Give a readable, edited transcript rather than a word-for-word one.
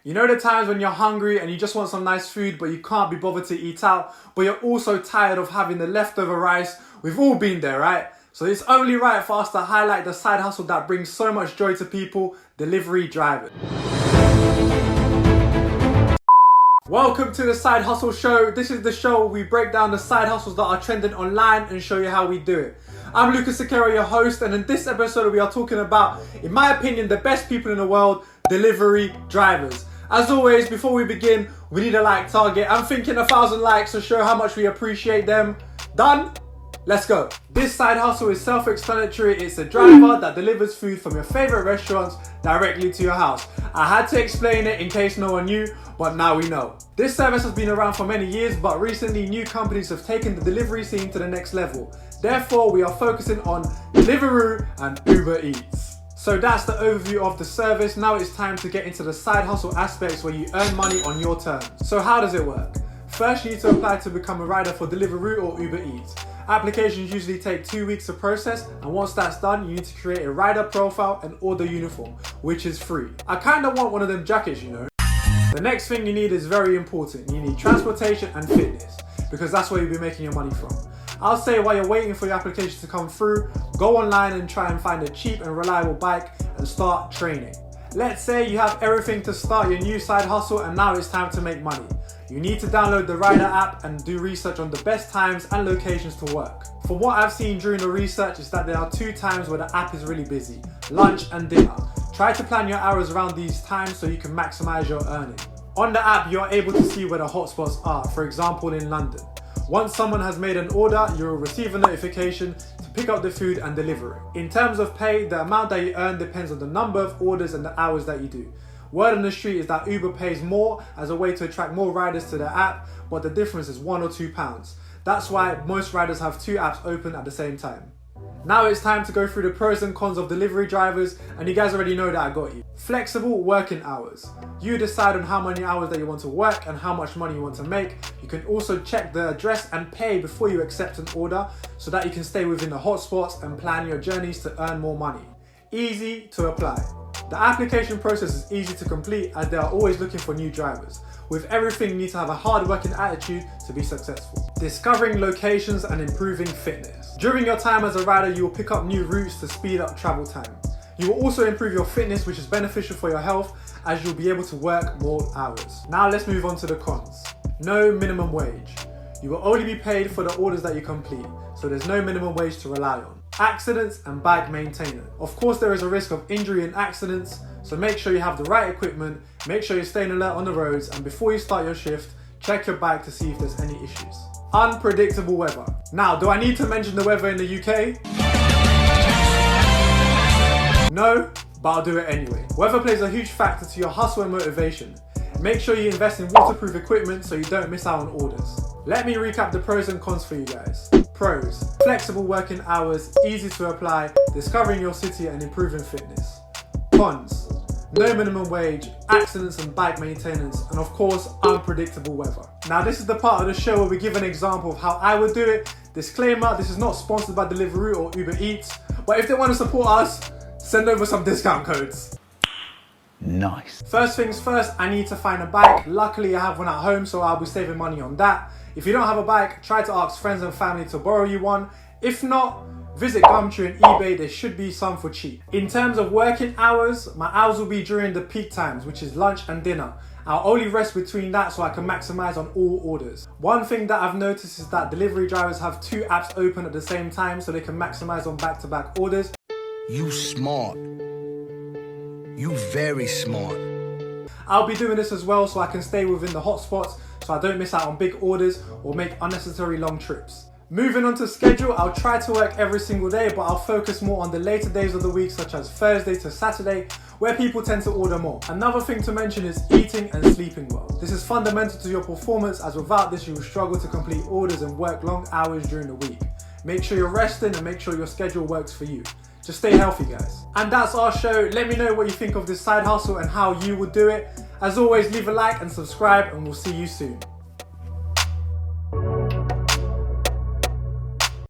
You know the times when you're hungry and you just want some nice food but you can't be bothered to eat out, but you're also tired of having the leftover rice? We've all been there, right? So it's only right for us to highlight the side hustle that brings so much joy to people: delivery drivers. Welcome to the Side Hustle Show. This is the show where we break down the side hustles that are trending online and show you how we do it. I'm Lucas Sakera, your host, and in this episode we are talking about, in my opinion, the best people in the world: delivery drivers. As always, before we begin, we need a like target. I'm thinking 1,000 likes to show how much we appreciate them. Done? Let's go. This side hustle is self-explanatory. It's a driver that delivers food from your favorite restaurants directly to your house. I had to explain it in case no one knew, but now we know. This service has been around for many years, but recently new companies have taken the delivery scene to the next level. Therefore, we are focusing on Deliveroo and Uber Eats. So that's the overview of the service. Now it's time to get into the side hustle aspects where you earn money on your terms. So how does it work? First, you need to apply to become a rider for Deliveroo or Uber Eats. Applications usually take 2 weeks to process, and once that's done, you need to create a rider profile and order uniform, which is free. I kind of want one of them jackets, you know. The next thing you need is very important. You need transportation and fitness, because that's where you'll be making your money from. I'll say while you're waiting for your application to come through, go online and try and find a cheap and reliable bike and start training. Let's say you have everything to start your new side hustle and now it's time to make money. You need to download the Rider app and do research on the best times and locations to work. From what I've seen during the research is that there are 2 times where the app is really busy: lunch and dinner. Try to plan your hours around these times so you can maximize your earning. On the app, you're able to see where the hotspots are, for example in London. Once someone has made an order, you'll receive a notification to pick up the food and deliver it. In terms of pay, the amount that you earn depends on the number of orders and the hours that you do. Word on the street is that Uber pays more as a way to attract more riders to their app, but the difference is £1 or £2. That's why most riders have 2 apps open at the same time. Now it's time to go through the pros and cons of delivery drivers, and you guys already know that I got you. Flexible working hours. You decide on how many hours that you want to work and how much money you want to make. You can also check the address and pay before you accept an order so that you can stay within the hotspots and plan your journeys to earn more money. Easy to apply. The application process is easy to complete as they are always looking for new drivers. With everything, you need to have a hard-working attitude to be successful. Discovering locations and improving fitness. During your time as a rider, you will pick up new routes to speed up travel time. You will also improve your fitness, which is beneficial for your health as you'll be able to work more hours. Now let's move on to the cons. No minimum wage. You will only be paid for the orders that you complete, so there's no minimum wage to rely on. Accidents and bike maintenance. Of course, there is a risk of injury and accidents, so make sure you have the right equipment, make sure you're staying alert on the roads, and before you start your shift, check your bike to see if there's any issues. Unpredictable weather. Now, do I need to mention the weather in the UK? No, but I'll do it anyway. Weather plays a huge factor to your hustle and motivation. Make sure you invest in waterproof equipment so you don't miss out on orders. Let me recap the pros and cons for you guys. Pros: flexible working hours, easy to apply, discovering your city and improving fitness. Cons: no minimum wage, accidents and bike maintenance, and of course, unpredictable weather. Now this is the part of the show where we give an example of how I would do it. Disclaimer, this is not sponsored by Deliveroo or Uber Eats, but if they want to support us, send over some discount codes. Nice. First things first, I need to find a bike. Luckily I have one at home, so I'll be saving money on that. If you don't have a bike, try to ask friends and family to borrow you one. If not, visit Gumtree and eBay, there should be some for cheap. In terms of working hours, my hours will be during the peak times, which is lunch and dinner. I'll only rest between that so I can maximize on all orders. One thing that I've noticed is that delivery drivers have 2 apps open at the same time so they can maximize on back-to-back orders. You smart. You very smart. I'll be doing this as well so I can stay within the hotspots so I don't miss out on big orders or make unnecessary long trips. Moving on to schedule, I'll try to work every single day, but I'll focus more on the later days of the week, such as Thursday to Saturday, where people tend to order more. Another thing to mention is eating and sleeping well. This is fundamental to your performance, as without this you will struggle to complete orders and work long hours during the week. Make sure you're resting and make sure your schedule works for you. Just stay healthy, guys. And that's our show. Let me know what you think of this side hustle and how you would do it. As always, leave a like and subscribe, and we'll see you soon.